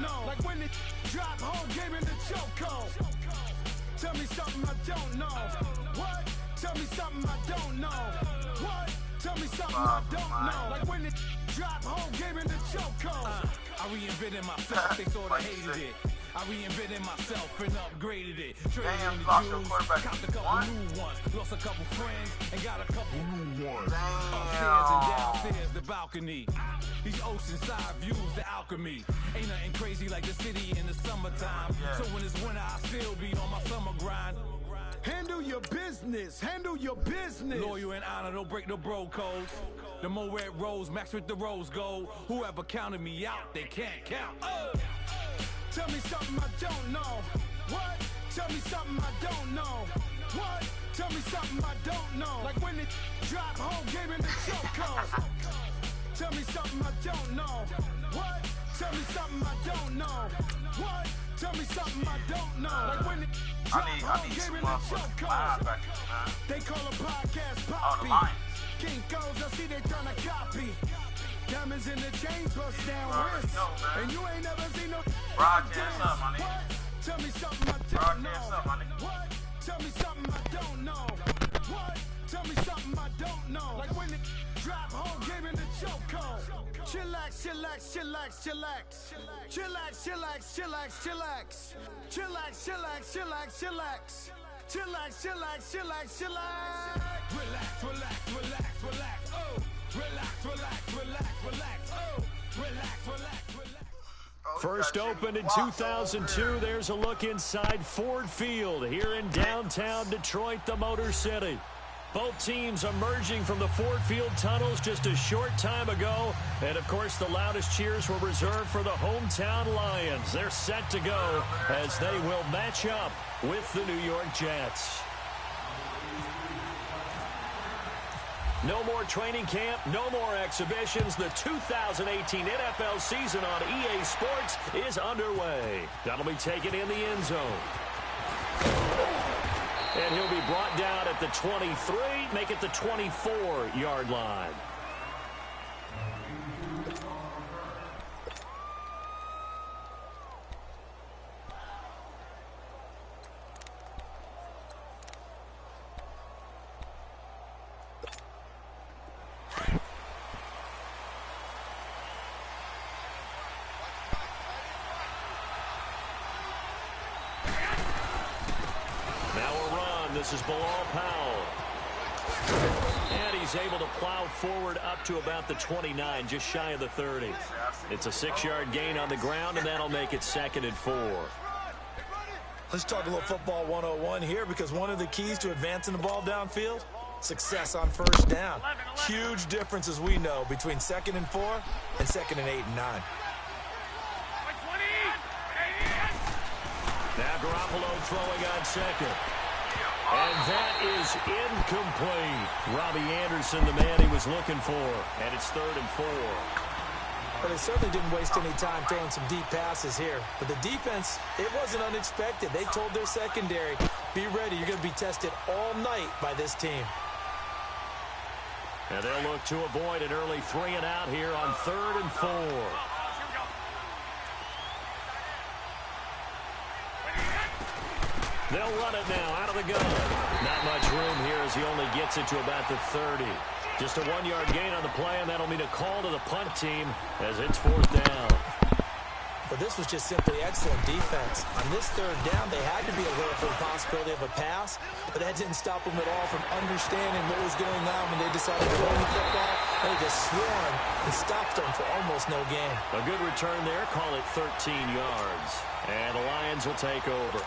know. Like when it drop, whole game in the chokehold. Tell me something I don't know. What? Tell me something I don't know. What? Tell me something I don't know. Like when it drop, whole game in the chokehold. I reinvented myself, they sort of hated it. I reinvented myself and upgraded it. Traded in the jewels, copped a couple new ones. Lost a couple friends and got a couple new ones. Upstairs and downstairs, the balcony. These oceanside views, the alchemy. Ain't nothing crazy like the city in the summertime. So when it's winter, I still be on my summer grind. Handle your business, handle your business. Loyal and honor, don't break the bro codes. The more red rose, max with the rose gold. Whoever counted me out, they can't count. Tell me something I don't know. What? Tell me something I don't know. What? Tell me something I don't know. Like when it drop, whole game in the chokehold. Tell me something I don't know. What? Tell me something I don't know. What? Tell me something I don't know. Like when it drop, whole game in the chokehold. They call a podcast Poppy. Kinkos, I see they tryna copy. Diamonds in the chains, bust down wrists. And you ain't never seen no broadcast up, my nigga. What? Tell me something I don't know. Up, my nigga. What? Tell me something I don't know. What? Tell me something I don't know. Like when it drop, whole game in the chokehold. Chillax, chillax, chillax, chillax. Chillax, chillax, chillax, chillax. Chillax, chillax, chillax, chillax. Chillax, chillax, chillax, chillax. Relax, relax, relax, relax. Oh. Relax, relax, relax, relax. Oh. Relax, relax, relax. First opened in 2002, there's a look inside Ford Field here in downtown Detroit, the Motor City. Both teams emerging from the Ford Field tunnels just a short time ago. And, of course, the loudest cheers were reserved for the hometown Lions. They're set to go as they will match up with the New York Jets. No more training camp, no more exhibitions. The 2018 NFL season on EA Sports is underway. That'll be taken in the end zone. And he'll be brought down at the 23, make it the 24-yard line. This is Bilal Powell. And he's able to plow forward up to about the 29, just shy of the 30. It's a 6-yard gain on the ground, and that'll make it 2nd and 4. Let's talk a little football 101 here, because one of the keys to advancing the ball downfield, success on first down. Huge difference, as we know, between 2nd and 4 and 2nd and 8 and 9. Now Garoppolo throwing on second. And that is incomplete. Robbie Anderson, the man he was looking for. And it's 3rd and 4. Well, they certainly didn't waste any time throwing some deep passes here. But the defense, it wasn't unexpected. They told their secondary, be ready. You're going to be tested all night by this team. And they'll look to avoid an early 3 and out here on 3rd and 4. They'll run it now out of the gun. Not much room here as he only gets it to about the 30. Just a 1-yard gain on the play, and that'll mean a call to the punt team as it's 4th down. But this was just simply excellent defense. On this 3rd down, they had to be aware for the possibility of a pass, but that didn't stop them at all from understanding what was going on when they decided to run the football. They just swarmed and stopped them for almost no gain. A good return there. Call it 13 yards. And the Lions will take over.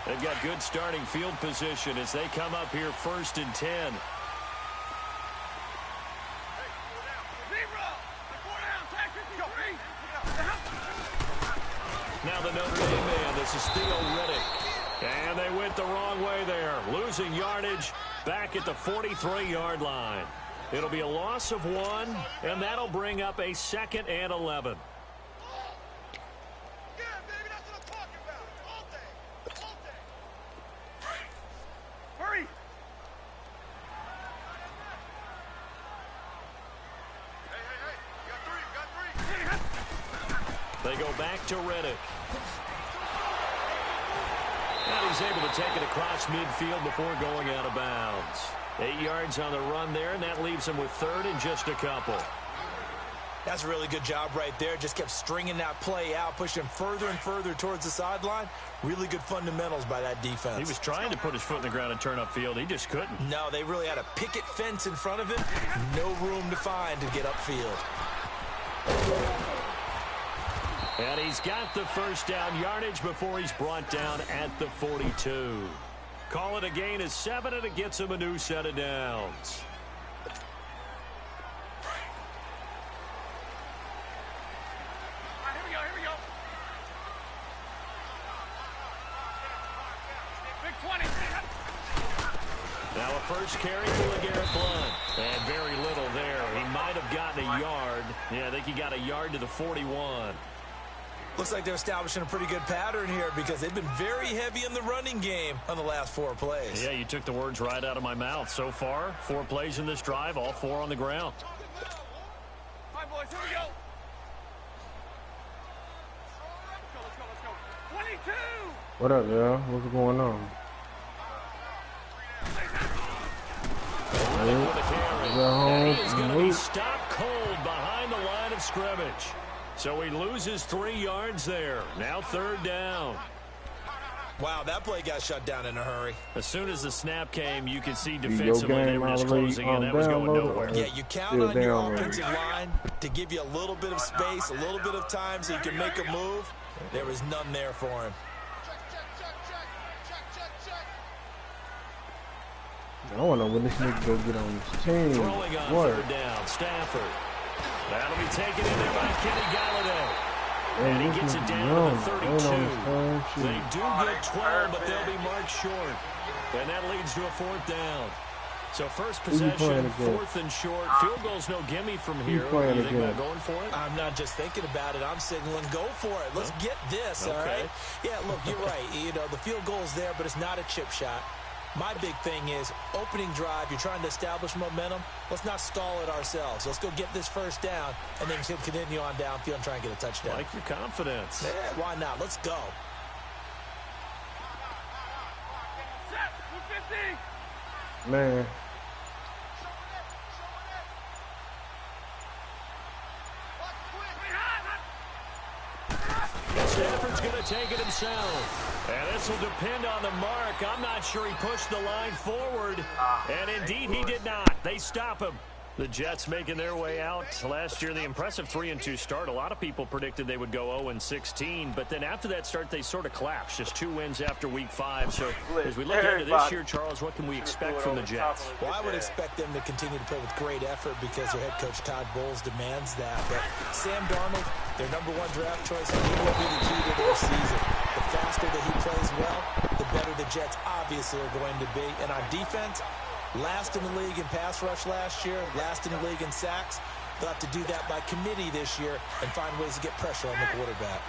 They've got good starting field position as they come up here 1st and 10. Now the Notre Dame man, this is Theo Riddick. And they went the wrong way there. Losing yardage back at the 43-yard line. It'll be a loss of 1, and that'll bring up a 2nd and 11. They go back to Reddick. And he's able to take it across midfield before going out of bounds. 8 yards on the run there, and that leaves him with third and just a couple. That's a really good job right there. Just kept stringing that play out, pushing him further and further towards the sideline. Really good fundamentals by that defense. He was trying to put his foot in the ground and turn upfield. He just couldn't. No, they really had a picket fence in front of him. No room to find to get upfield. And he's got the first down yardage before he's brought down at the 42. Call it a gain of 7, and it gets him a new set of downs. Here we go. Big 20. Now a first carry for LeGarrette Blount. And very little there. He might have gotten a yard. Yeah, I think he got a yard to the 41. Looks like they're establishing a pretty good pattern here because they've been very heavy in the running game on the last 4 plays. Yeah, you took the words right out of my mouth. So far, 4 plays in this drive, all 4 on the ground. All right, boys, here we go. Let's go. 22! What up, y'all? What's going on? And he is going to be stopped cold behind the line of scrimmage. So he loses 3 yards there. Now third down. Wow, that play got shut down in a hurry. As soon as the snap came, you could see defensively they were just closing in. That was going nowhere. Yeah, you count on your offensive line to give you a little bit of space, a little bit of time so you can make a move. There was none there for him. I want to know when this nigga go get on his team. Throwing on third down, Stafford. That'll be taken in there by Kenny Galladay. And he gets it down to the 32. They do get 12, but they'll be marked short. And that leads to a 4th down. So first possession, 4th and short. Field goal's no gimme from here. What do you think about going for it? I'm not just thinking about it. I'm signaling go for it. Let's get this, all right? Yeah, look, you're right. You know, the field goal's there, but it's not a chip shot. My big thing is opening drive. You're trying to establish momentum. Let's not stall it ourselves. Let's go get this first down and then continue on downfield and try and get a touchdown. Like your confidence. Yeah, why not? Let's go. Man. Stafford's going to take it himself. And this will depend on the mark. I'm not sure he pushed the line forward. And indeed, he did not. They stop him. The Jets making their way out. Last year, the impressive 3-2 start. A lot of people predicted they would go 0-16. But then after that start, they sort of collapsed. Just 2 wins after Week 5. So as we look into this year, Charles, what can we expect from the Jets? Well, I would expect them to continue to play with great effort because their head coach, Todd Bowles, demands that. But Sam Darnold, their #1 draft choice, he will be the key to their season. The faster that he plays well, the better the Jets obviously are going to be. And on defense, last in the league in pass rush last year, last in the league in sacks. They'll have to do that by committee this year and find ways to get pressure on the quarterback.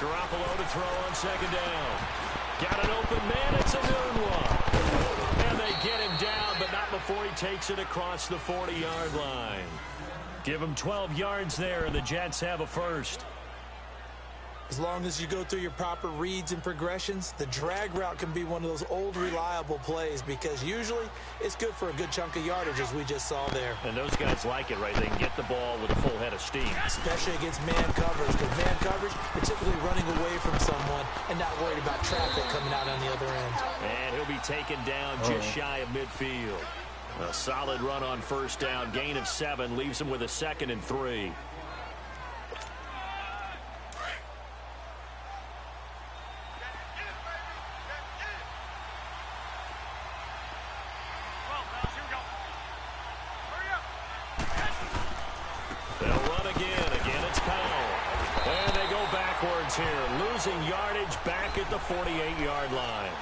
Garoppolo to throw on second down. Got an open man. It's a noon one. And they get him down, but not before he takes it across the 40-yard line. Give him 12 yards there, and the Jets have a first. As long as you go through your proper reads and progressions, the drag route can be one of those old reliable plays because usually it's good for a good chunk of yardage, as we just saw there. And those guys like it, right? They can get the ball with a full head of steam. Especially against man coverage, because man coverage, you're typically running away from someone and not worried about traffic coming out on the other end. And he'll be taken down just shy of midfield. A solid run on first down. Gain of 7 leaves him with a 2nd and 3. They'll run again. Again, it's Powell. And they go backwards here. Losing yardage back at the 48-yard line.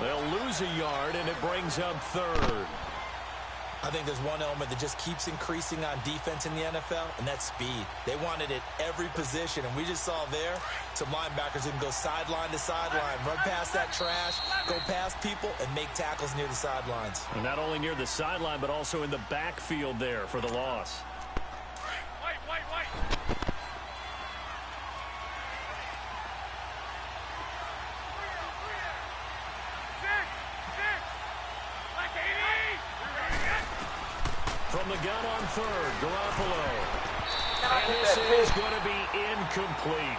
They'll lose a yard, and it brings up 3rd. I think there's one element that just keeps increasing on defense in the NFL, and that's speed. They want it at every position, and we just saw there some linebackers who can go sideline to sideline, run past that trash, go past people, and make tackles near the sidelines. And not only near the sideline, but also in the backfield there for the loss. From the gun on third, Garoppolo. And this is going to be incomplete.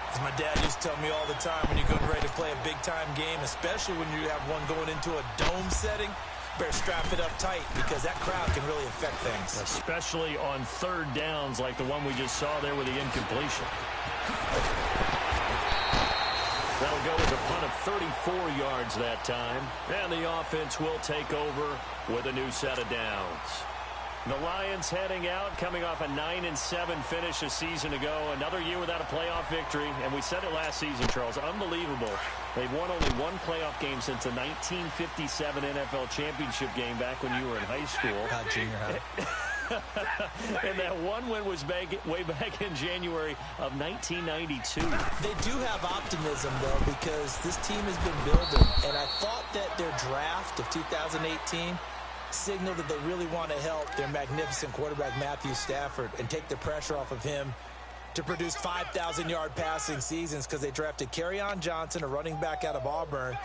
As my dad used to tell me all the time, when you're getting ready to play a big-time game, especially when you have one going into a dome setting, better strap it up tight because that crowd can really affect things. Especially on third downs like the one we just saw there with the incompletion. That'll go as a punt of 34 yards that time. And the offense will take over with a new set of downs. The Lions heading out, coming off a 9-7 finish a season ago. Another year without a playoff victory. And we said it last season, Charles. Unbelievable. They've won only one playoff game since the 1957 NFL championship game back when you were in high school. Junior high. And that one win was way back in January of 1992. They do have optimism, though, because this team has been building. And I thought that their draft of 2018 signaled that they really want to help their magnificent quarterback, Matthew Stafford, and take the pressure off of him to produce 5,000-yard passing seasons because they drafted Kerryon Johnson, a running back out of Auburn,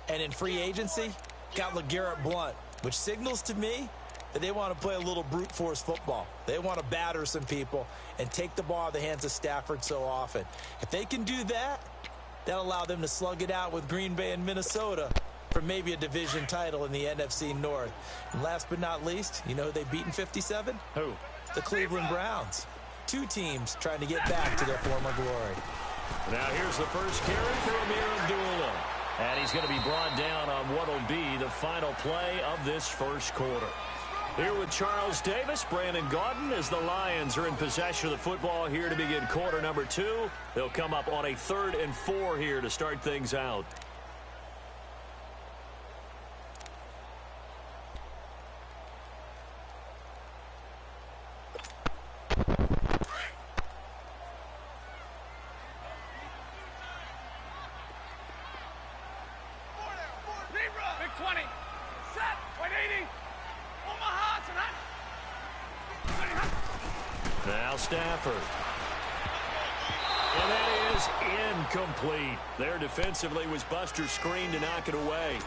and in free agency, got LeGarrette Blount, which signals to me that they want to play a little brute force football. They want to batter some people and take the ball out of the hands of Stafford so often. If they can do that, that'll allow them to slug it out with Green Bay and Minnesota for maybe a division title in the NFC North. And last but not least, you know who they beat in 57? Who? The Cleveland Browns. Two teams trying to get back to their former glory. Now here's the first carry for Amir Abdullah. And he's going to be brought down on what will be the final play of this first quarter. Here with Charles Davis, Brandon Gaudin, as the Lions are in possession of the football here to begin quarter number 2. They'll come up on a 3rd and 4 here to start things out. Now Stafford. And that is incomplete. There defensively was Buster's screen to knock it away.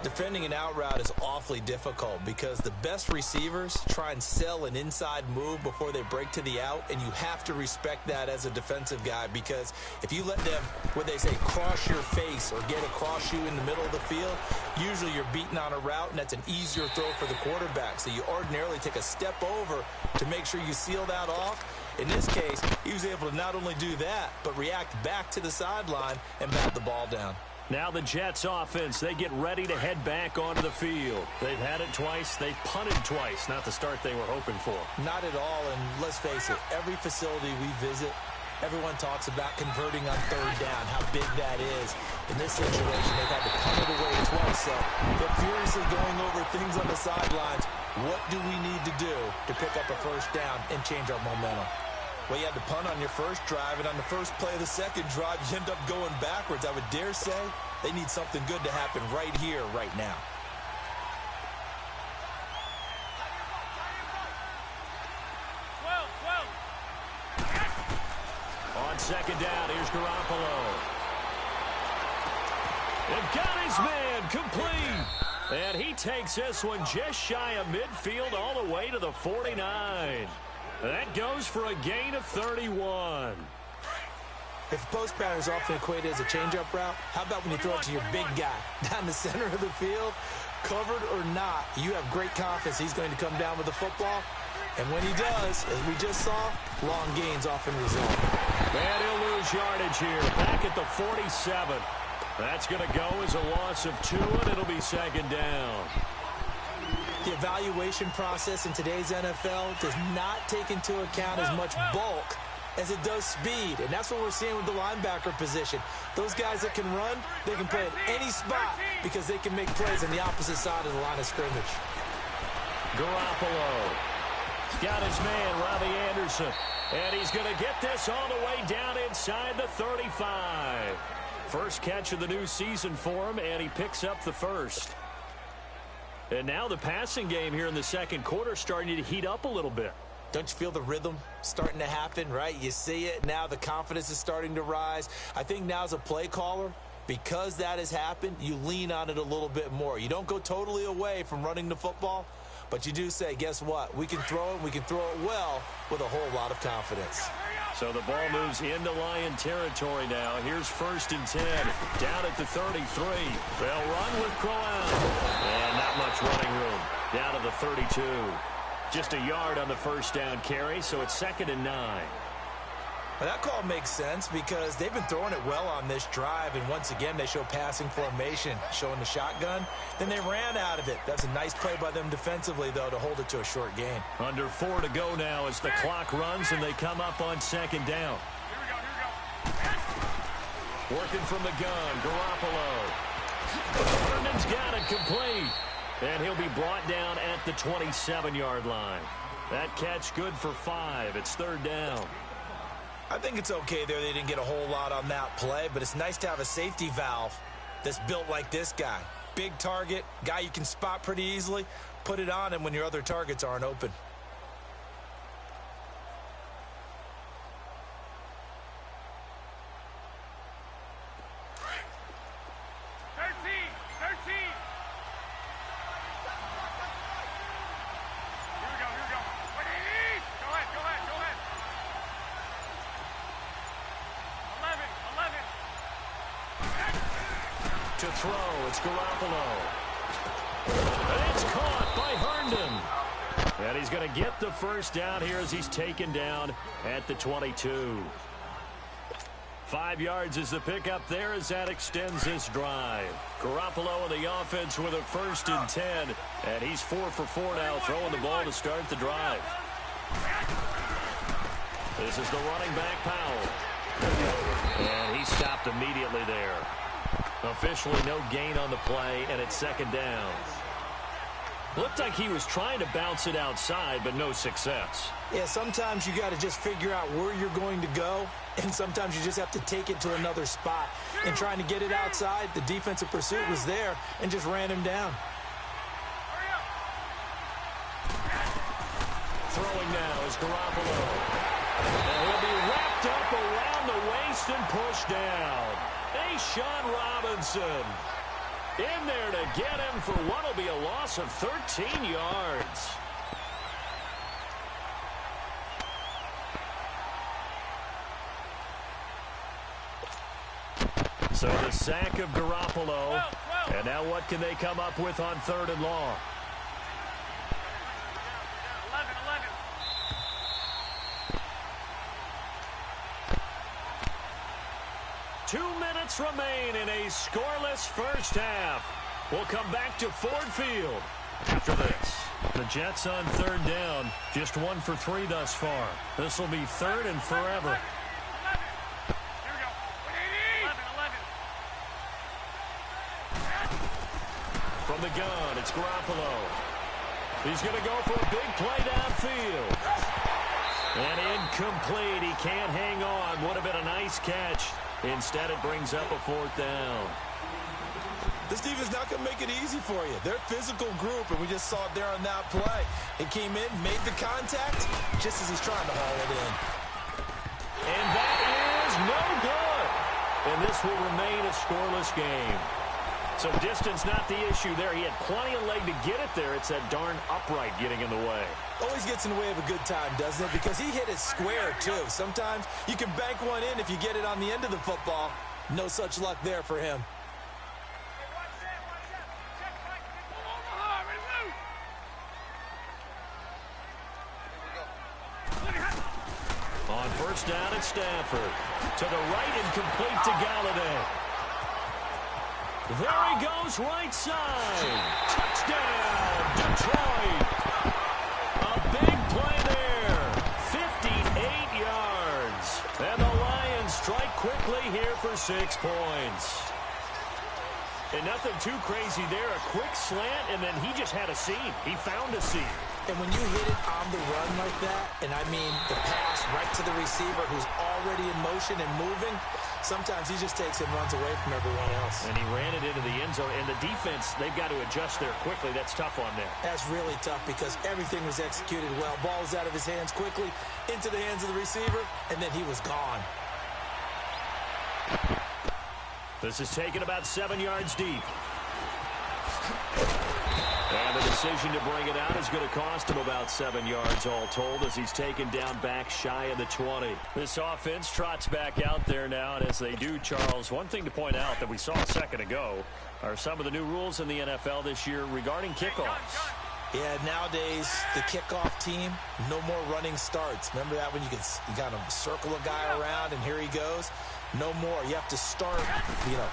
Defending an out route is awfully difficult because the best receivers try and sell an inside move before they break to the out, and you have to respect that as a defensive guy because if you let them, what they say, cross your face or get across you in the middle of the field, usually you're beaten on a route, and that's an easier throw for the quarterback. So you ordinarily take a step over to make sure you seal that off. In this case, he was able to not only do that, but react back to the sideline and bat the ball down. Now the Jets offense, they get ready to head back onto the field. They've had it twice. They've punted twice. Not the start they were hoping for. Not at all, and let's face it, every facility we visit, everyone talks about converting on 3rd down, how big that is. In this situation, they've had to punt it away twice, so they're furiously going over things on the sidelines. What do we need to do to pick up a 1st down and change our momentum? Well, you had to punt on your first drive, and on the first play of the second drive, you end up going backwards. I would dare say they need something good to happen right here, right now. On 2nd down, here's Garoppolo. They've got his man complete. And he takes this one just shy of midfield all the way to the 49. That goes for a gain of 31. If post pattern is often equated as a change-up route, how about when you throw it to your big guy down the center of the field? Covered or not, you have great confidence he's going to come down with the football. And when he does, as we just saw, long gains often result. And he'll lose yardage here, back at the 47. That's going to go as a loss of 2, and it'll be 2nd down. The evaluation process in today's NFL does not take into account as much bulk as it does speed. And that's what we're seeing with the linebacker position. Those guys that can run, they can play at any spot because they can make plays on the opposite side of the line of scrimmage. Garoppolo. Got his man, Robbie Anderson. And he's going to get this all the way down inside the 35. First catch of the new season for him, and he picks up the first. And now the passing game here in the second quarter starting to heat up a little bit. Don't you feel the rhythm starting to happen, right? You see it. Now the confidence is starting to rise. I think now as a play caller, because that has happened, you lean on it a little bit more. You don't go totally away from running the football, but you do say, guess what? We can throw it. We can throw it well with a whole lot of confidence. So the ball moves into Lion territory now. Here's 1st and 10. Down at the 33. They'll run with Crowell. And not much running room. Down to the 32. Just a yard on the first down carry, so it's 2nd and 9. Well, that call makes sense because they've been throwing it well on this drive, and once again they show passing formation, showing the shotgun. Then they ran out of it. That's a nice play by them defensively, though, to hold it to a short gain. Under 4 to go now as the clock runs, and they come up on 2nd down. Working from the gun, Garoppolo. Herndon's got it complete. And he'll be brought down at the 27-yard line. That catch good for 5. It's 3rd down. I think it's okay there. They didn't get a whole lot on that play, but it's nice to have a safety valve that's built like this guy. Big target, guy you can spot pretty easily. Put it on him when your other targets aren't open. To throw, it's Garoppolo. And it's caught by Herndon. And he's going to get the first down here as he's taken down at the 22. 5 yards is the pickup there as that extends this drive. Garoppolo in the offense with a 1st and 10. And he's 4 for 4 now, throwing the ball to start the drive. This is the running back, Powell. And he stopped immediately there. Officially no gain on the play, and it's 2nd down. Looked like he was trying to bounce it outside, but no success. Yeah, sometimes you got to just figure out where you're going to go, and sometimes you just have to take it to another spot. And trying to get it outside, the defensive pursuit was there and just ran him down. Throwing now is Garoppolo. And he'll be wrapped up around the waist and pushed down. Sean Robinson in there to get him for what will be a loss of 13 yards. So the sack of Garoppolo. And now what can they come up with on 3rd and long? 2 minutes remain in a scoreless first half. We'll come back to Ford Field after this. The Jets on 3rd down. Just 1 for 3 thus far. This will be 3rd and forever. From the gun, it's Garoppolo. He's going to go for a big play downfield. And incomplete. He can't hang on. Would have been a nice catch. Instead, it brings up a 4th down. This defense not going to make it easy for you. They're a physical group, and we just saw it there on that play. It came in, made the contact, just as he's trying to haul it in. And that is no good. And this will remain a scoreless game. So distance not the issue there. He had plenty of leg to get it there. It's that darn upright getting in the way. Always gets in the way of a good time, doesn't it? Because he hit it square, too. Sometimes you can bank one in if you get it on the end of the football. No such luck there for him. On 1st down at Stafford. To the right and complete to Galladay. There he goes, right side. Touchdown, Detroit. A big play there. 58 yards. And the Lions strike quickly here for 6 points. And nothing too crazy there. A quick slant, and then he just had a seam. He found a seam. And when you hit it on the run like that, and I mean the pass right to the receiver who's already in motion and moving, sometimes he just takes and runs away from everyone else. And he ran it into the end zone. And the defense, they've got to adjust there quickly. That's tough on them. That's really tough because everything was executed well. Ball was out of his hands quickly, into the hands of the receiver, and then he was gone. This is taken about 7 yards deep. And the decision to bring it out is going to cost him about 7 yards all told as he's taken down back shy of the 20. This offense trots back out there now, and as they do, Charles, one thing to point out that we saw a second ago are some of the new rules in the NFL this year regarding kickoffs. Yeah, nowadays, the kickoff team, no more running starts. Remember that when you kind of circle a guy around and here he goes? No more. You have to start,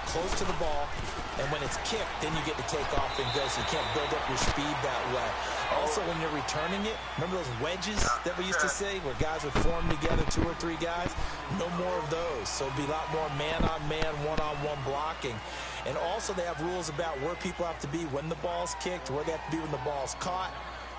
close to the ball, and when it's kicked, then you get to take off and go, so you can't build up your speed that way. Also, when you're returning it, remember those wedges that we used to say where guys would form together, 2 or 3 guys? No more of those. So it'll be a lot more man-on-man, one-on-one blocking. And also, they have rules about where people have to be when the ball's kicked, where they have to be when the ball's caught.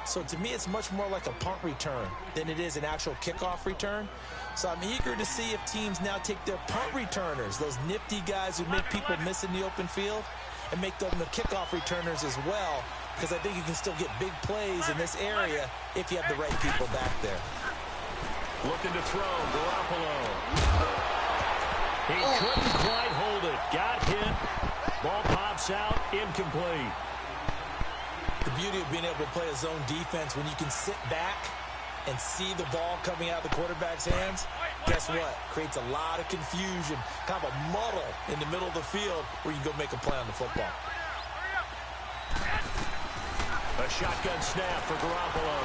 So to me, it's much more like a punt return than it is an actual kickoff return. So I'm eager to see if teams now take their punt returners, those nifty guys who make people miss in the open field, and make them the kickoff returners as well, because I think you can still get big plays in this area if you have the right people back there. Looking to throw, Garoppolo. He couldn't quite hold it. Got hit. Ball pops out, incomplete. The beauty of being able to play a zone defense when you can sit back and see the ball coming out of the quarterback's hands, guess what? Creates a lot of confusion, kind of a muddle in the middle of the field where you can go make a play on the football. A shotgun snap for Garoppolo.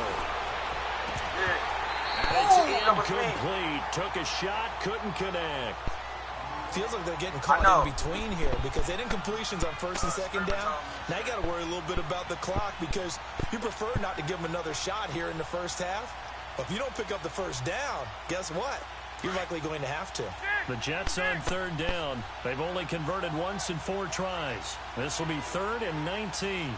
And it's incomplete. Took a shot, couldn't connect. Feels like they're getting caught in between here because they didn't completions on 1st and 2nd down. Now you got to worry a little bit about the clock because you prefer not to give them another shot here in the first half. But if you don't pick up the first down, guess what? You're likely going to have to. The Jets on 3rd down. They've only converted once in 4 tries. This will be 3rd and 19.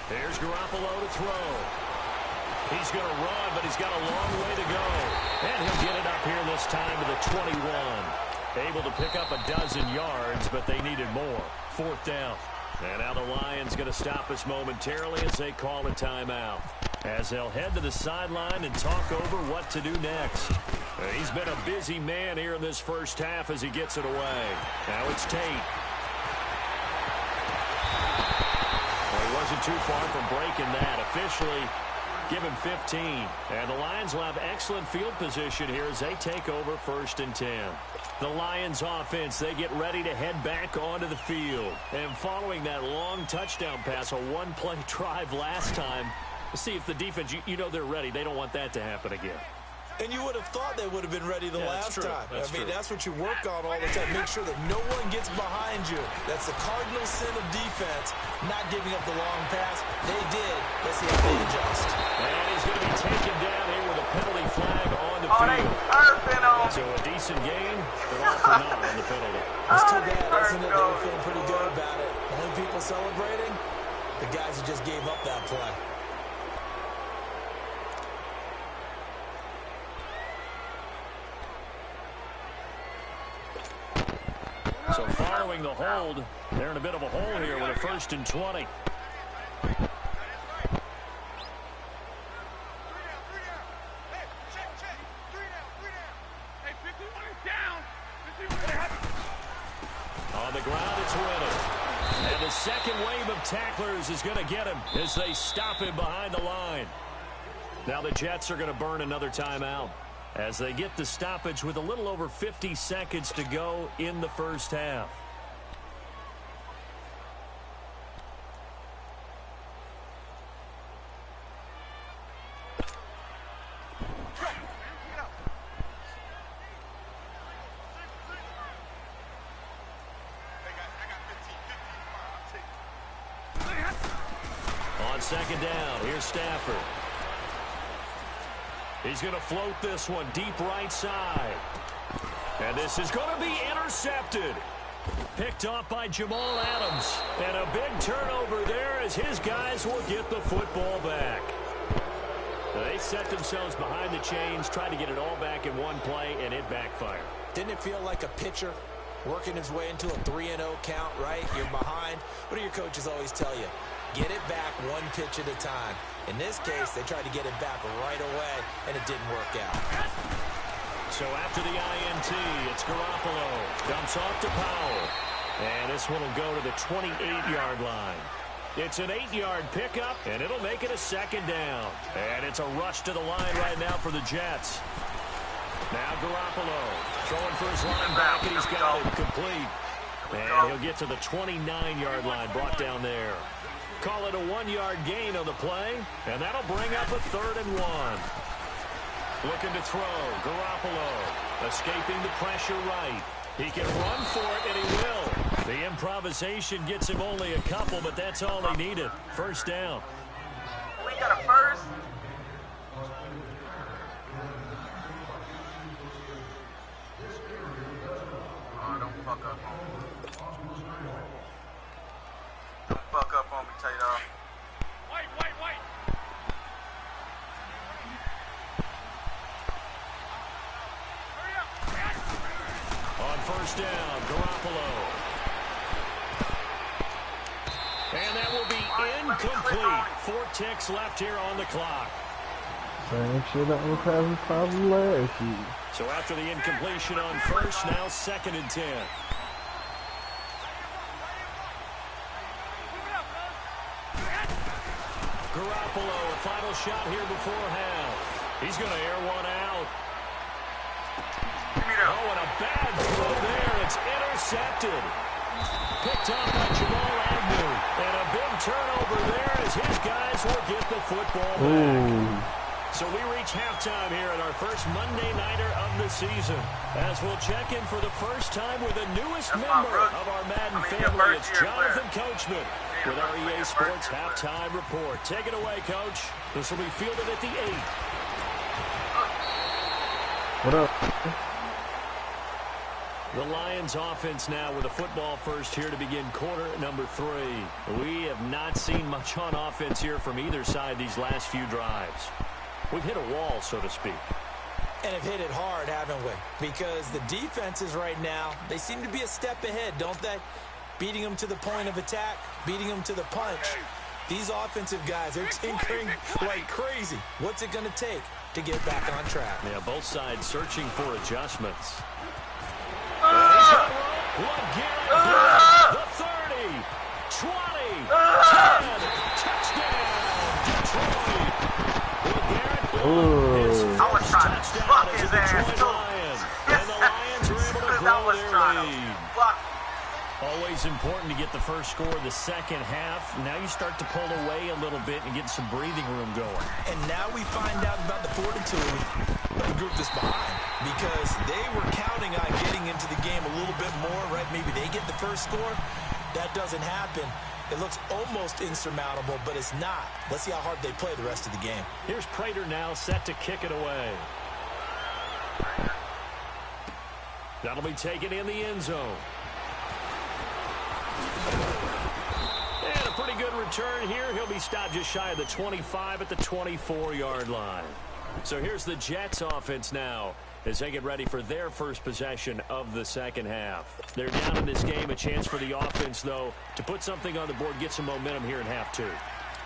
Here's Garoppolo to throw. He's going to run, but he's got a long way to go. And he'll get it up here this time to the 21. Able to pick up a dozen yards, but they needed more. 4th down. And now the Lions going to stop us momentarily as they call a timeout. As they'll head to the sideline and talk over what to do next. He's been a busy man here in this first half as he gets it away. Now it's Tate. Wasn't too far from breaking that. Officially, give him 15. And the Lions will have excellent field position here as they take over 1st and 10. The Lions offense, they get ready to head back onto the field. And following that long touchdown pass, a one-play drive last time, we'll see if the defense, they're ready. They don't want that to happen again. And you would have thought they would have been ready the last time. That's true. That's what you work on all the time. Make sure that no one gets behind you. That's the cardinal sin of defense, not giving up the long pass. They did. Let's see how they adjust. And he's going to be taken down here with a penalty flag on the field. So a decent game, but all for naught on the penalty. It's too bad, isn't it? They were feeling pretty good about it. The only people celebrating, the guys who just gave up that play. So following the hold, they're in a bit of a hole here with a 1st and 20. On the ground, it's Winner. And the second wave of tacklers is going to get him as they stop him behind the line. Now the Jets are going to burn another timeout as they get the stoppage with a little over 50 seconds to go in the first half. On second down, here's Stafford. He's going to float this one deep right side. And this is going to be intercepted. Picked off by Jamal Adams. And a big turnover there as his guys will get the football back. They set themselves behind the chains, tried to get it all back in one play, and it backfired. Didn't it feel like a pitcher working his way into a 3-0 count, right? You're behind. What do your coaches always tell you? Get it back one pitch at a time. In this case, they tried to get it back right away, and it didn't work out. So after the INT, it's Garoppolo. Dumps off to Powell. And this one will go to the 28-yard line. It's an 8-yard pickup, and it'll make it a second down. And it's a rush to the line right now for the Jets. Now Garoppolo throwing for his linebacker, and he's got it complete. And he'll get to the 29-yard line, brought down there. Call it a 1-yard gain on the play, and that'll bring up a 3rd and 1. Looking to throw, Garoppolo escaping the pressure right. He can run for it, and he will. The improvisation gets him only a couple, but that's all he needed. First down. We got a first. Oh, don't fuck up on me. Don't fuck up on me, Tato. Wait. On first down, Garoppolo. And that will be incomplete. 4 ticks left here on the clock. Same shit that was having problem last year. So after the incompletion on first, now 2nd and 10. Garoppolo, a final shot here before half. He's going to air one out. Oh, and a bad throw there. It's intercepted. Picked up by Jamal Agnew. And a big turnover there as his guys will get the football back. So we reach halftime here at our first Monday Nighter of the season. As we'll check in for the first time with the newest member of our Madden family. It's Jonathan Coachman with our EA Sports Halftime Report. Take it away, Coach. This will be fielded at the 8. What up? The Lions offense now with a football first here to begin quarter number 3. We have not seen much on offense here from either side these last few drives. We've hit a wall, so to speak. And have hit it hard, haven't we? Because the defenses right now, they seem to be a step ahead, don't they? Beating them to the point of attack, beating them to the punch. These offensive guys are tinkering like crazy. What's it going to take to get back on track? Yeah, both sides searching for adjustments. The 30, 20, 10, touchdown, Detroit. I was trying to fuck his ass too. And the Lions are able to grow their lead. Fuck. Always important to get the first score of the second half. Now you start to pull away a little bit and get some breathing room going. And now we find out about the fortitude of the group that's behind, because they were counting on getting into the game a little bit more, right? Maybe they get the first score. That doesn't happen. It looks almost insurmountable, but it's not. Let's see how hard they play the rest of the game. Here's Prater now set to kick it away. That'll be taken in the end zone. And a pretty good return here. He'll be stopped just shy of the 25 at the 24-yard line. So here's the Jets offense now as they get ready for their first possession of the second half. They're down in this game. A chance for the offense, though, to put something on the board, get some momentum here in half 2.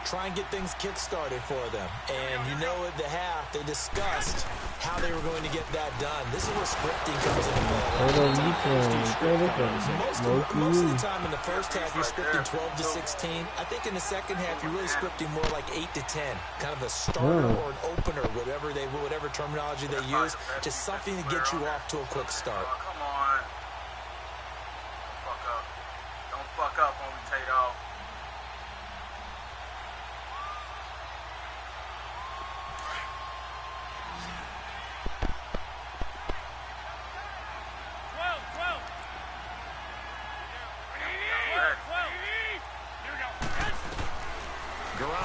Try and get things kick-started for them. And you know at the half, they discussed how they were going to get that done. This is where scripting comes into play. Most of the time in the first half, you're scripting 12 to 16. I think in the second half, you're really scripting more like 8 to 10. Kind of a starter or an opener, whatever terminology they use. Just something to get you off to a quick start. Come on. Don't fuck up on me, Tato.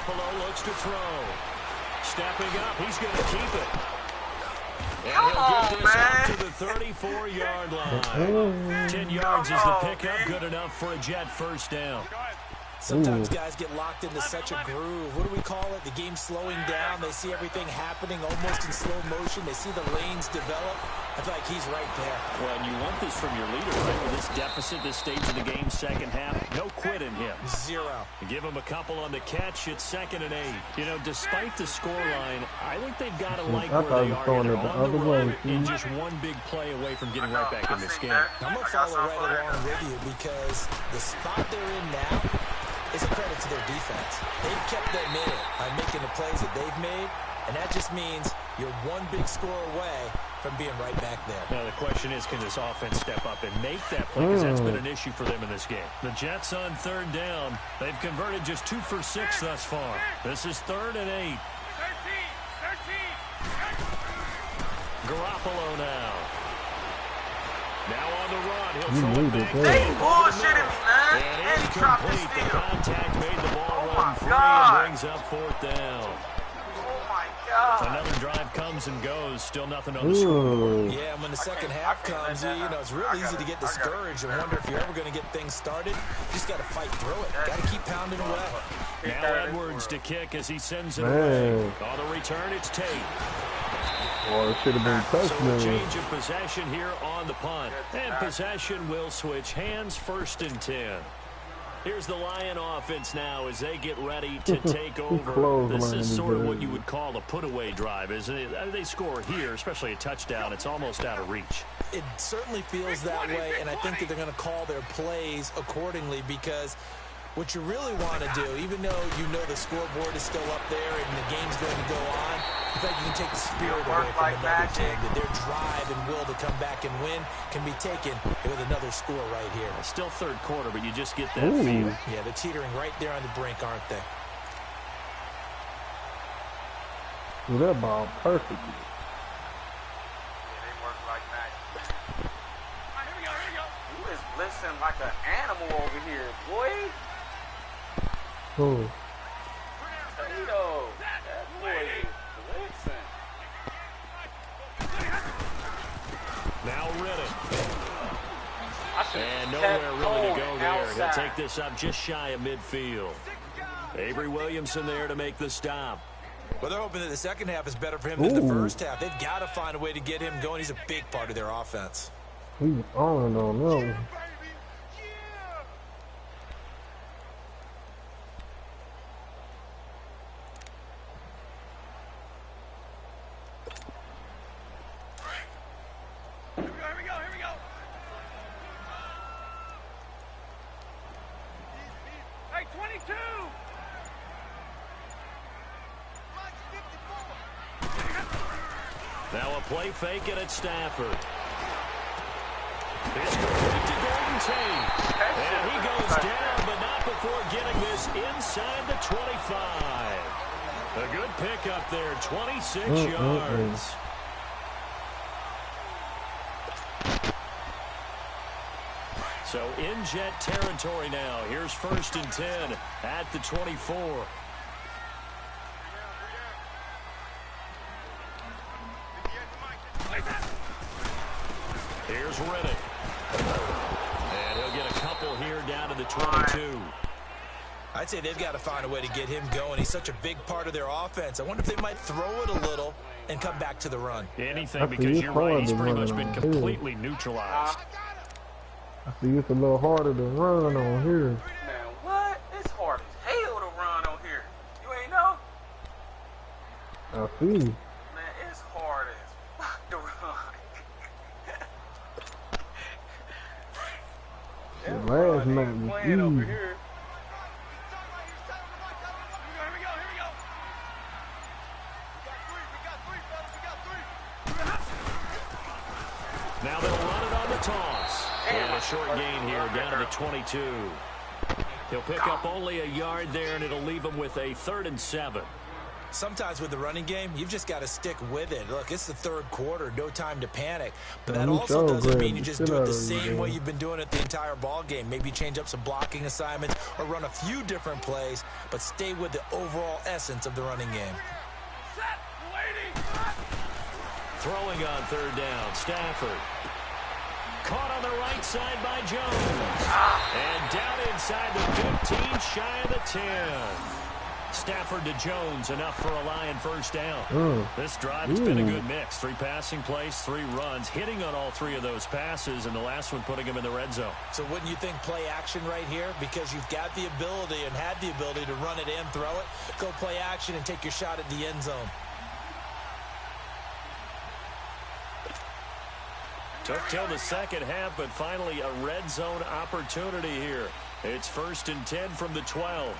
Garoppolo looks to throw. Stepping up, he's going to keep it. And he'll get this up to the 34-yard line. 10 yards is the pickup, good enough for a Jet first down. Sometimes guys get locked into such a groove. What do we call it? The game's slowing down. They see everything happening almost in slow motion. They see the lanes develop. I feel like he's right there. Well, and you want this from your leader, right? With this deficit, this stage of the game, second half, no quit in him. Zero. Give him a couple on the catch. It's 2nd and 8. You know, despite the scoreline, I think they've got to like where they are. They're on the run and just one big play away from getting right back in this game. I'm going to follow right along with you because the spot they're in now is a credit to their defense. They've kept them in it by making the plays that they've made, and that just means you're one big score away from being right back there. Now, the question is, can this offense step up and make that play? Because that's been an issue for them in this game. The Jets on 3rd down. They've converted just 2 for 6 thus far. This is 3rd and 8. 13. Garoppolo now. Now on the run. He'll throw it back. They bullshitting me, man. And he dropped his complete. steal. The contact made the ball run free and brings up 4th down. Oh, my God. Another drive comes and goes. Still nothing on the scoreboard. Yeah, and when the second half comes, you know, it's real easy to get discouraged and wonder if you're ever going to get things started. You just got to fight through it. Got to keep pounding away. Now Edwards to kick as he sends it away. On the return, it's Tate. Well, it should have been So a touchdown. change of possession here on the punt. And possession will switch hands, 1st and 10. Here's the Lion offense now as they get ready to take over. This is sort of what you would call a put-away drive, isn't it? They score here, especially a touchdown. It's almost out of reach. It certainly feels that way, and I think that they're going to call their plays accordingly because what you really want to do, even though you know the scoreboard is still up there and the game's going to go on, I think you can take the spirit away from another team, that their drive and will to come back and win can be taken with another score right here. Still 3rd quarter, but you just get that feel. Yeah, they're teetering right there on the brink, aren't they? Well, that ball perfect. Yeah, they work like magic. All right, here we go. You is blitzing like an animal over here, boy. Oh. Toledo. That boy is blitzing. Now Riddick. And nowhere really to go there. He'll take this up just shy of midfield. Avery Williamson there to make the stop. Well, they're hoping that the second half is better for him than the first half. They've got to find a way to get him going. He's a big part of their offense. He's on and on. No. Now a play fake it at Stafford. It's complete to Golden Tate. And he goes down, but not before getting this inside the 25. A good pickup there, 26 yards. So in Jet territory now. Here's 1st and 10 at the 24. Here's Riddick. And he'll get a couple here down to the 22. I'd say they've got to find a way to get him going. He's such a big part of their offense. I wonder if they might throw it a little and come back to the run. Anything, because you're right. He's pretty much been completely neutralized. I see it's a little harder to run on here. Man, what? It's hard as hell to run on here. You ain't know? I see. Man, it's hard as fuck to run. The last match was Playing over easy. here. Now they'll run it on the toss. And a short gain here down to the 22. He'll pick up only a yard there, and it'll leave him with a 3rd and 7. Sometimes with the running game, you've just got to stick with it. Look, it's the third quarter, no time to panic. But that also doesn't mean you just do it the same way you've been doing it the entire ball game. Maybe change up some blocking assignments or run a few different plays, but stay with the overall essence of the running game. Throwing on third down, Stafford. Caught on the right side by Jones. And down inside the 15, shy of the 10. Stafford to Jones, enough for a Lion first down. This drive has been a good mix. 3 passing plays, 3 runs, hitting on all 3 of those passes, and the last one putting him in the red zone. So wouldn't you think play action right here? Because you've got the ability and had the ability to run it and throw it. Go play action and take your shot at the end zone. Took till the second half, but finally a red zone opportunity here. It's 1st and 10 from the 12.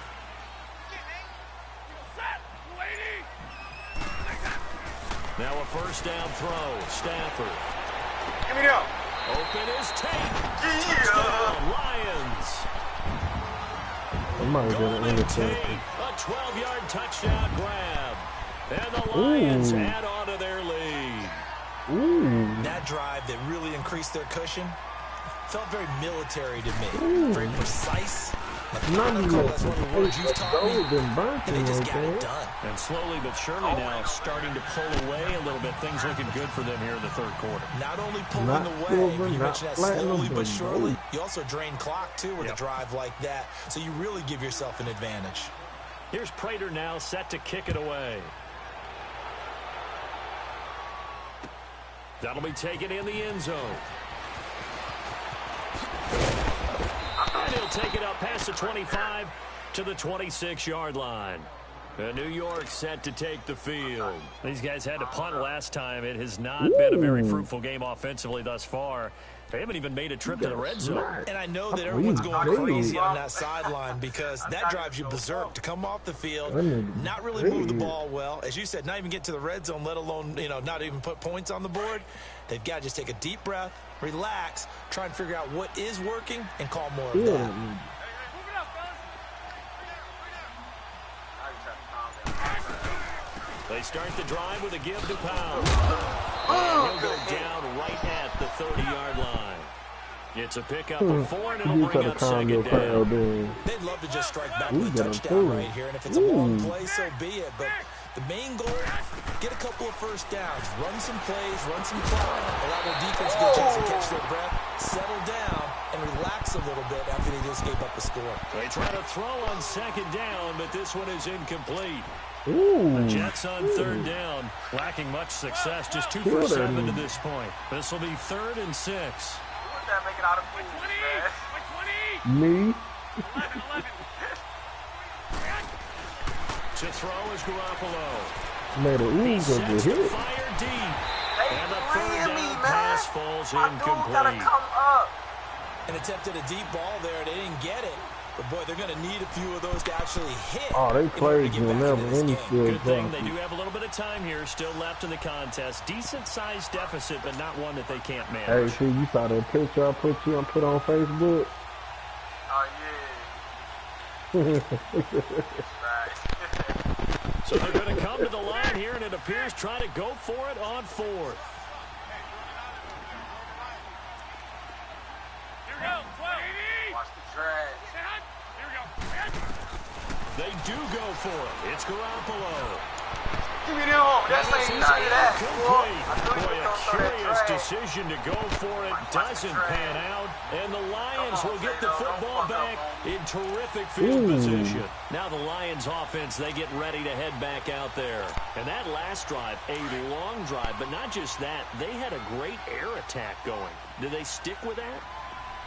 Now a first down throw. Stafford. Give me that. Open is Tate. Touchdown, Lions. Golden Tate, a 12-yard touchdown grab. And the Lions add on to their lead. That drive that really increased their cushion felt very military to me. Very precise. Methodical, that's one of the words you've taught me. And they just got it done. And slowly but surely now starting to pull away a little bit. Things looking good for them here in the third quarter. Not only pulling away, but you mentioned that slowly but surely. You also drain clock, too, with a drive like that. So you really give yourself an advantage. Here's Prater now set to kick it away. That'll be taken in the end zone. And he'll take it up past the 25 to the 26-yard line. New York set to take the field. These guys had to punt last time. It has not been a very fruitful game offensively thus far. They haven't even made a trip to the red zone. And I know that everyone's going crazy on that sideline because that drives you berserk to come off the field, not really move the ball well. As you said, not even get to the red zone, let alone, not even put points on the board. They've got to just take a deep breath, relax, try and figure out what is working, and call more of that. They start the drive with a give to Powell. He'll go down right at the 30-yard line. It's a pickup of 4, and it'll bring up second down. They'd love to just strike back with a touchdown right here, and if it's a long play, so be it. But the main goal, get a couple of first downs, run some plays, run some clock, allow their defense to get a chance to catch their breath, settle down, and relax a little bit after they just gave up a score. They try to throw on second down, but this one is incomplete. The Jets on third down, lacking much success, just 2 for 7 to this point. This will be 3rd and 6. Make it out of Me? To throw is Garoppolo. Made a He sets to fire deep. And the third down pass falls incomplete. And attempted a deep ball there. They didn't get it. But, boy, they're going to need a few of those to actually hit. Oh, they played whenever any still. Good thing they do have a little bit of time here still left in the contest. Decent-sized deficit, but not one that they can't manage. Hey, see, you saw that picture I put on Facebook? Oh, yeah. So they're going to come to the line here, and it appears try to go for it on 4th. Here we go. Watch the drag. They do go for it. It's Garoppolo. Give me the home. That's ain't none of that. Boy, a curious decision to go for it. Doesn't pan out. And the Lions will get the football back in terrific field position. Now the Lions offense, they get ready to head back out there. And that last drive, a long drive. But not just that, they had a great air attack going. Did they stick with that?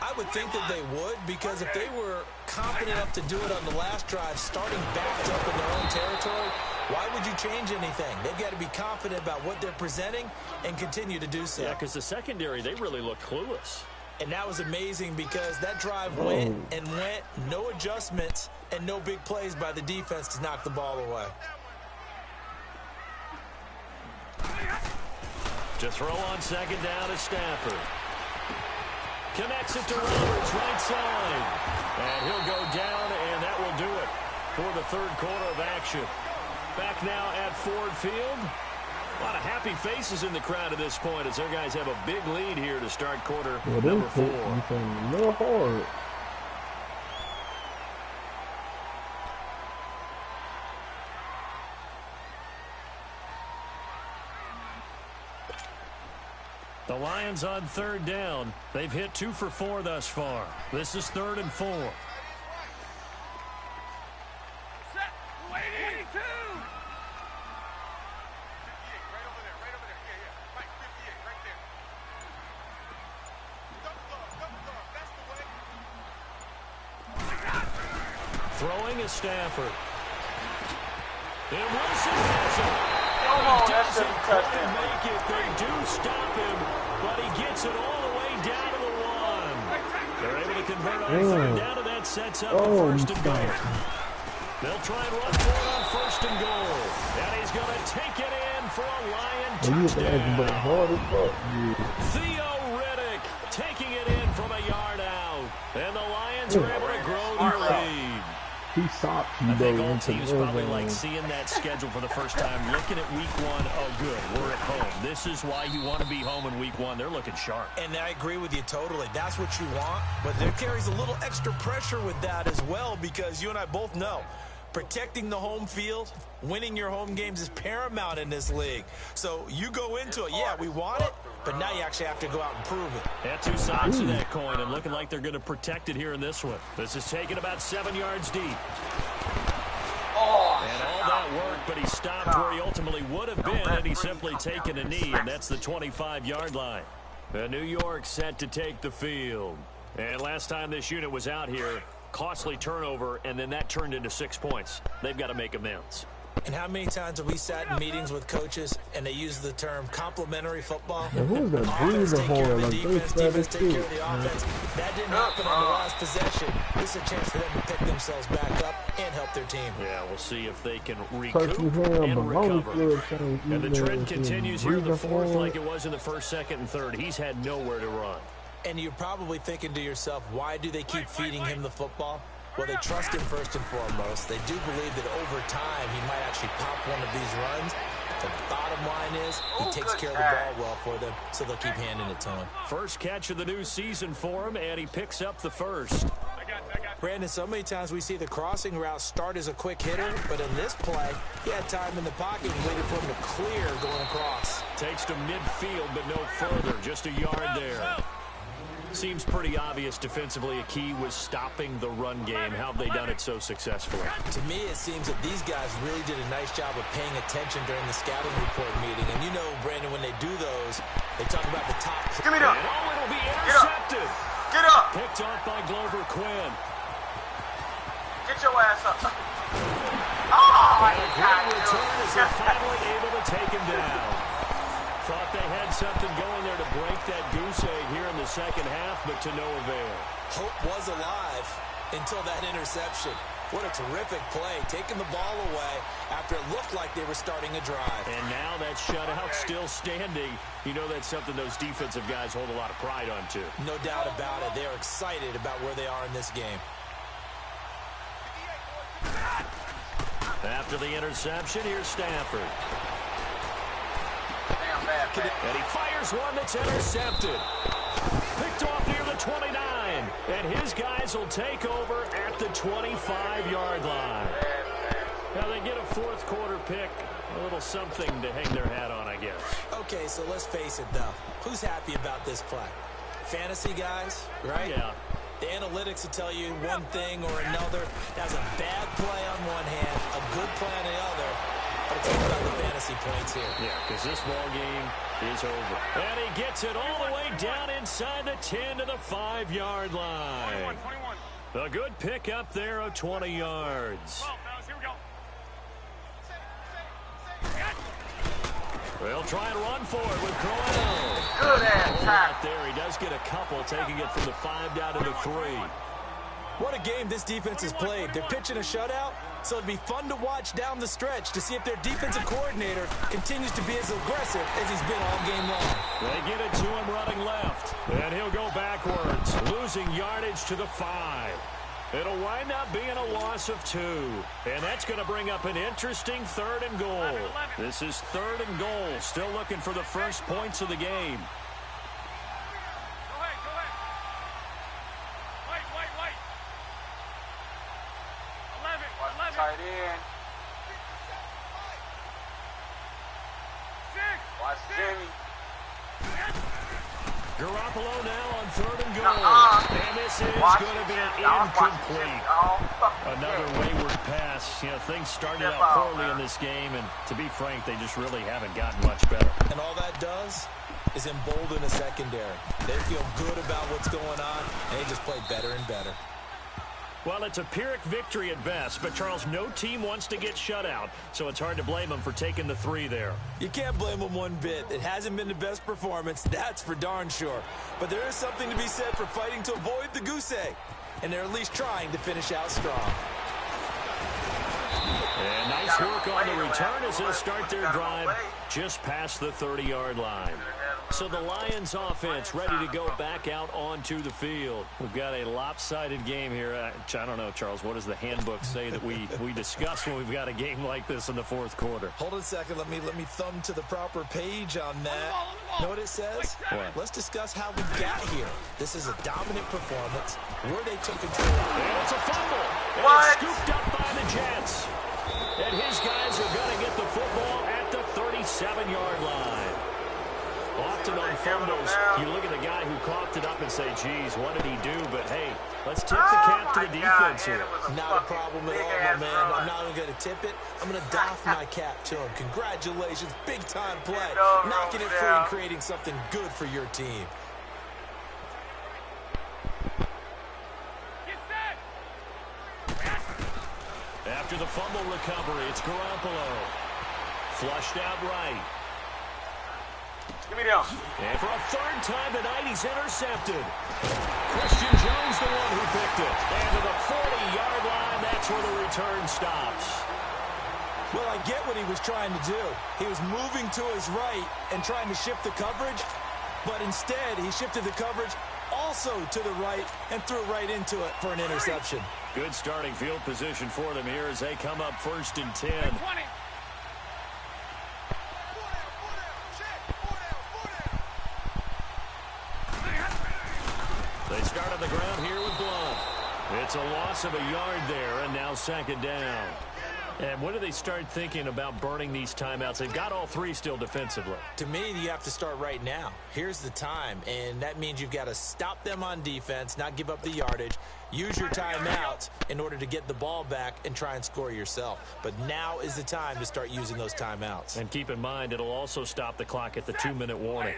I would think that they would, because if they were confident enough to do it on the last drive, starting backed up in their own territory, why would you change anything? They've got to be confident about what they're presenting and continue to do so. Yeah, because the secondary, they really look clueless. And that was amazing because that drive went and went, no adjustments, and no big plays by the defense to knock the ball away. To throw on second down is Stafford. Connects it to Roberts, right side. And he'll go down, and that will do it for the third quarter of action. Back now at Ford Field. A lot of happy faces in the crowd at this point as their guys have a big lead here to start quarter number 4. A little hard. The Lions on 3rd down. They've hit 2 for 4 thus far. This is 3rd and 4. Throwing is Stafford. And Wilson has it. Come on, that's a touchdown. Make it. They do stop him, but he gets it all the way down to the 1. They're able to convert on 3rd down, and that sets up the 1st and goal. They'll try and run for it on 1st and goal. And he's going to take it in for a Lion touchdown. Theo Riddick taking it in from a yard out. And the Lions are able to grow their lead. He socked you, I think all teams probably like seeing that schedule for the first time, looking at week 1. Oh, good, we're at home. This is why you want to be home in week 1. They're looking sharp. And I agree with you totally. That's what you want. But there carries a little extra pressure with that as well, because you and I both know protecting the home field, winning your home games is paramount in this league. So you go into it, yeah, we want it, but now you actually have to go out and prove it. Had 2 sides to that coin, and looking like they're going to protect it here in this one. This is taken about 7 yards deep. And all that work, but he stopped where he ultimately would have been had he simply taken a knee, and that's the 25-yard line. New York set to take the field. And last time this unit was out here, costly turnover, and then that turned into 6 points. They've got to make amends. And how many times have we sat in meetings with coaches and they use the term complementary football? Who's that Offense take care of the breathing defense, defense take care of the offense. That didn't happen on the last possession. This is a chance for them to pick themselves back up and help their team. Yeah, we'll see if they can recoup and recover. And the trend continues here in the 4th like it was in the 1st, 2nd, and 3rd. He's had nowhere to run. And you're probably thinking to yourself, why do they keep feeding him the football? Well, they trust him first and foremost. They do believe that over time he might actually pop one of these runs. The bottom line is he takes care of the ball well for them, so they'll keep handing it to him. First catch of the new season for him, and he picks up the 1st. Brandon, so many times we see the crossing route start as a quick hitter, but in this play, he had time in the pocket and waited for him to clear going across. Takes to midfield, but no further, just a yard there. Seems pretty obvious defensively a key was stopping the run game. How have they done it so successfully? To me, it seems that these guys really did a nice job of paying attention during the scouting report meeting. And you know, Brandon, when they do those, they talk about the top. Give me that. And oh, it'll be intercepted. Get up. Picked off by Glover Quinn. Get your ass up. Oh, And a great return as they're finally able to take him down. Thought they had something going there to break that goose egg here in the 2nd half, but to no avail. Hope was alive until that interception. What a terrific play, taking the ball away after it looked like they were starting a drive. And now that shutout still standing. You know that's something those defensive guys hold a lot of pride on, too. No doubt about it. They are excited about where they are in this game. After the interception, here's Stafford. And he fires one that's intercepted. Picked off near the 29. And his guys will take over at the 25-yard line. Now they get a 4th quarter pick. A little something to hang their hat on, I guess. Okay, so let's face it, though. Who's happy about this play? Fantasy guys, right? Yeah. The analytics will tell you one thing or another. That's a bad play on one hand, a good play on the other. But it's all about the fantasy points here. Yeah, because this ball game is over. And he gets it all the way down inside the 10 to the 5-yard line. 21. A good pick up there of 20 yards. They'll try and run for it with Crowell. Good ass tackle. There, he does get a couple, taking it from the 5 down to the 3. What a game this defense has played. They're pitching a shutout, so it'd be fun to watch down the stretch to see if their defensive coordinator continues to be as aggressive as he's been all game long. They get it to him running left, and he'll go backwards, losing yardage to the 5. It'll wind up being a loss of 2. And that's going to bring up an interesting 3rd and goal. This is 3rd and goal. Still looking for the first points of the game. Go ahead. Wait. 11. Tight end. 6. Watch Jimmy. Garoppolo now on 3rd and goal. And this is Watch going to be Jimmy. Watch incomplete. Jimmy. Oh, Another wayward pass. You know, things started Step out out, poorly man. in this game, and to be frank, they just really haven't gotten much better. And all that does is embolden the secondary. They feel good about what's going on, and they just play better and better. Well, it's a Pyrrhic victory at best, but, Charles, no team wants to get shut out, so it's hard to blame them for taking the 3 there. You can't blame them one bit. It hasn't been the best performance, that's for darn sure. But there is something to be said for fighting to avoid the goose egg, and they're at least trying to finish out strong. And nice work on the return as they'll start their drive just past the 30-yard line. So the Lions offense ready to go back out onto the field. We've got a lopsided game here. I don't know, Charles, what does the handbook say that we discuss when we've got a game like this in the 4th quarter? Hold on a second. Let me thumb to the proper page on that. Know what it says? What? Let's discuss how we got here. This is a dominant performance where they took control. And it's a fumble. And What? it's scooped up by the Jets. And his guys are going to get the football at the 37-yard line. Often on fumbles, you look at the guy who coughed it up and say, geez, what did he do? But, hey, let's tip the cap to the defense here. Not a problem at all, my man. I'm not even going to tip it. I'm going to doff my cap to him. Congratulations. Big-time play. Knocking it free and creating something good for your team. After the fumble recovery, it's Garoppolo. Flushed out right. Give me them. And for a 3rd time tonight, he's intercepted. Christian Jones, the one who picked it. And to the 40-yard line, that's where the return stops. Well, I get what he was trying to do. He was moving to his right and trying to shift the coverage, but instead he shifted the coverage also to the right and threw right into it for an interception. Good starting field position for them here as they come up 1st and 10. They start on the ground here with Blunt. It's a loss of a yard there, and now 2nd down. And when do they start thinking about burning these timeouts? They've got all 3 still defensively. To me, you have to start right now. Here's the time, and that means you've got to stop them on defense, not give up the yardage, use your timeouts in order to get the ball back and try and score yourself. But now is the time to start using those timeouts. And keep in mind, it'll also stop the clock at the 2-minute warning.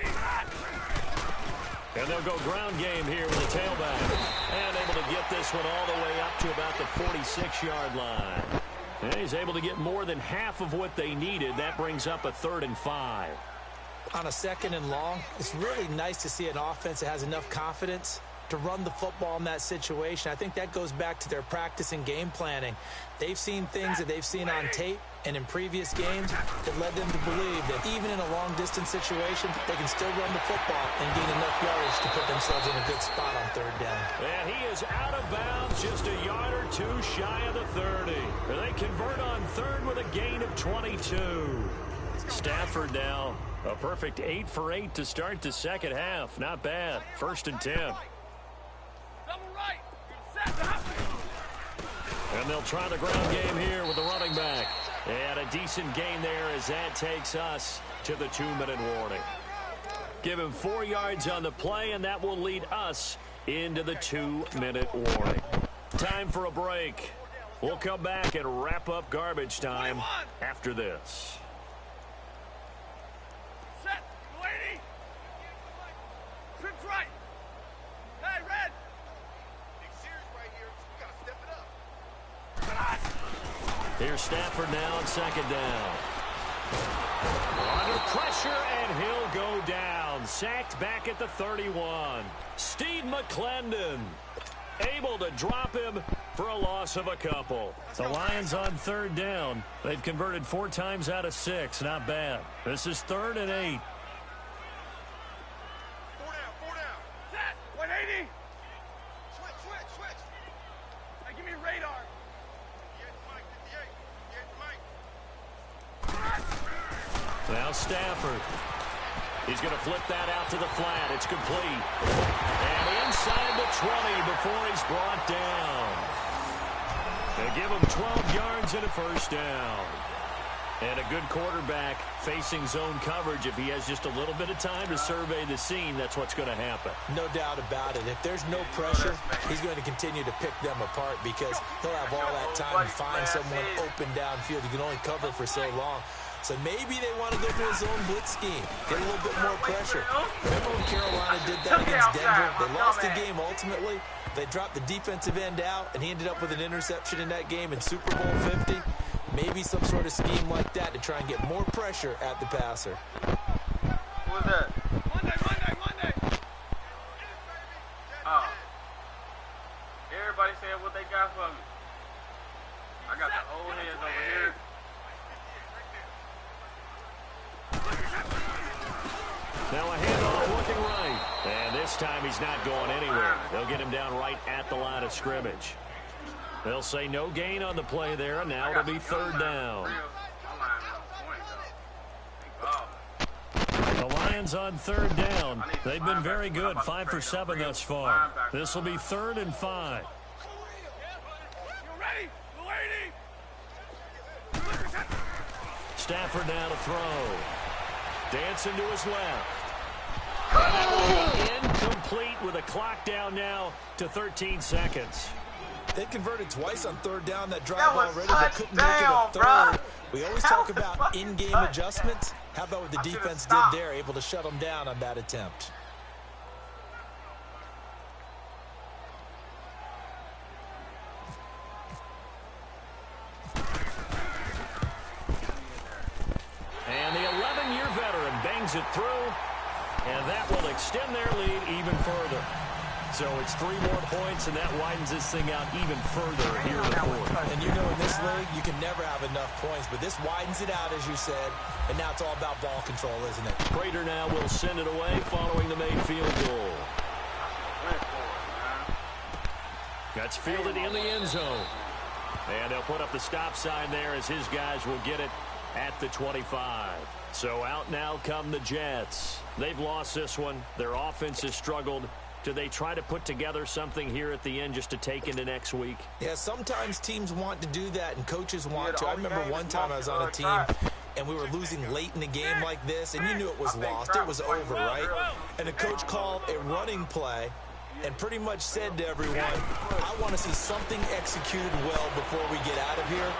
And they'll go ground game here with the tailback. And able to get this one all the way up to about the 46-yard line. And he's able to get more than half of what they needed. That brings up a 3rd and 5. On a 2nd and long, it's really nice to see an offense that has enough confidence to run the football in that situation. I think that goes back to their practice and game planning. They've seen things that they've seen on tape and in previous games that led them to believe that even in a long-distance situation, they can still run the football and gain enough yardage to put themselves in a good spot on 3rd down. And he is out of bounds, just a yard or 2 shy of the 30. They convert on 3rd with a gain of 22. Stafford now, a perfect 8 for 8 to start the 2nd half. Not bad. 1st and 10. And they'll try the ground game here with the running back. And a decent gain there as that takes us to the 2-minute warning. Give him 4 yards on the play, and that will lead us into the 2-minute warning. Time for a break. We'll come back and wrap up garbage time after this. Set, lady. Trips right. Hey, red. Big series right here. We gotta step it up. Here's Stafford now on 2nd down. Under pressure, and he'll go down. Sacked back at the 31. Steve McClendon able to drop him for a loss of a couple. The Lions on 3rd down. They've converted 4 times out of 6. Not bad. This is 3rd and 8. 4 down. Set, 180. Switch. Now Stafford. He's going to flip that out to the flat. It's complete. And inside the 20 before he's brought down. They give him 12 yards and a first down. And a good quarterback facing zone coverage. If he has just a little bit of time to survey the scene, that's what's going to happen. No doubt about it. If there's no pressure, he's going to continue to pick them apart because he'll have all that time to find someone open downfield. You can only cover for so long. So maybe they want to go to a zone blitz scheme, get a little bit more pressure. Remember when Carolina did that against Denver? They lost the game ultimately. They dropped the defensive end out, and he ended up with an interception in that game in Super Bowl 50. Maybe some sort of scheme like that to try and get more pressure at the passer. Who was that? Monday. Oh. Everybody said what they got for me. I got the old heads over here. Now a handoff looking right. And this time he's not going anywhere. They'll get him down right at the line of scrimmage. They'll say no gain on the play there, and now it'll be third down. The Lions on third down. They've been very good, 5 for 7 thus far. This will be 3rd and 5. Stafford now to throw. Dancing to his left. And that will be incomplete with a clock down now to 13 seconds. They converted twice on third down that drive already, but couldn't make it a third. We always talk about in-game adjustments. How about what the defense did there, able to shut them down on that attempt? And the 11-year veteran bangs it through, and that will extend their lead even further. So it's 3 more points, and that widens this thing out even further here in the fourth. And you know in this league, you can never have enough points, but this widens it out, as you said, and now it's all about ball control, isn't it? Prater now will send it away following the made field goal. That's fielded in the end zone. And they'll put up the stop sign there as his guys will get it at the 25. So out now come the Jets. They've lost this one. Their offense has struggled. Do they try to put together something here at the end just to take into next week? Yeah, sometimes teams want to do that and coaches want to. I remember one time I was on a team and we were losing late in the game like this, and you knew it was lost. It was over, right? And the coach called a running play and pretty much said to everyone, I want to see something executed well before we get out of here.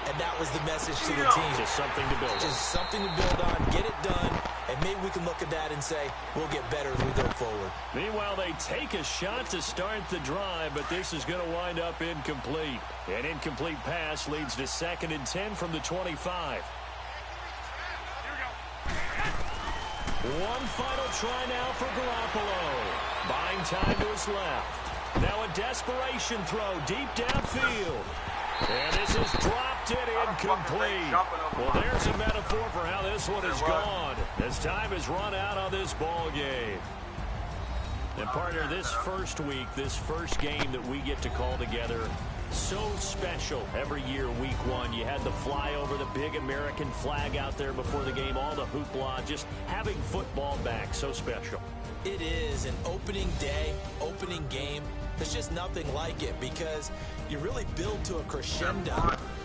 And that was the message to the team. Just something to build on. Just something to build on, get it done, and maybe we can look at that and say, we'll get better as we go forward. Meanwhile, they take a shot to start the drive, but this is going to wind up incomplete. An incomplete pass leads to 2nd and 10 from the 25. One final try now for Garoppolo. Buying time to his left. Now a desperation throw deep downfield. And this is dropped it incomplete. Well, there's a metaphor for how this one has gone as time has run out on this ball game. And partner, this first week, this first game that we get to call together, so special every year, week 1. You had the flyover, the big American flag out there before the game, all the hoopla, just having football back, so special. It is an opening day, opening game. There's just nothing like it because you really build to a crescendo.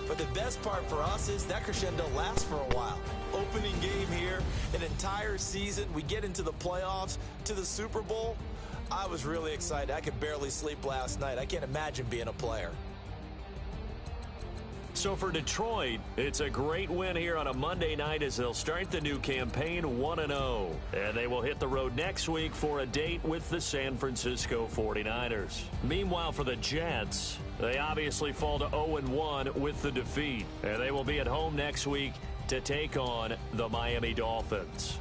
But the best part for us is that crescendo lasts for a while. Opening game here, an entire season. We get into the playoffs, to the Super Bowl. I was really excited. I could barely sleep last night. I can't imagine being a player. So for Detroit, it's a great win here on a Monday night as they'll start the new campaign 1-0. And they will hit the road next week for a date with the San Francisco 49ers. Meanwhile, for the Jets, they obviously fall to 0-1 with the defeat. And they will be at home next week to take on the Miami Dolphins.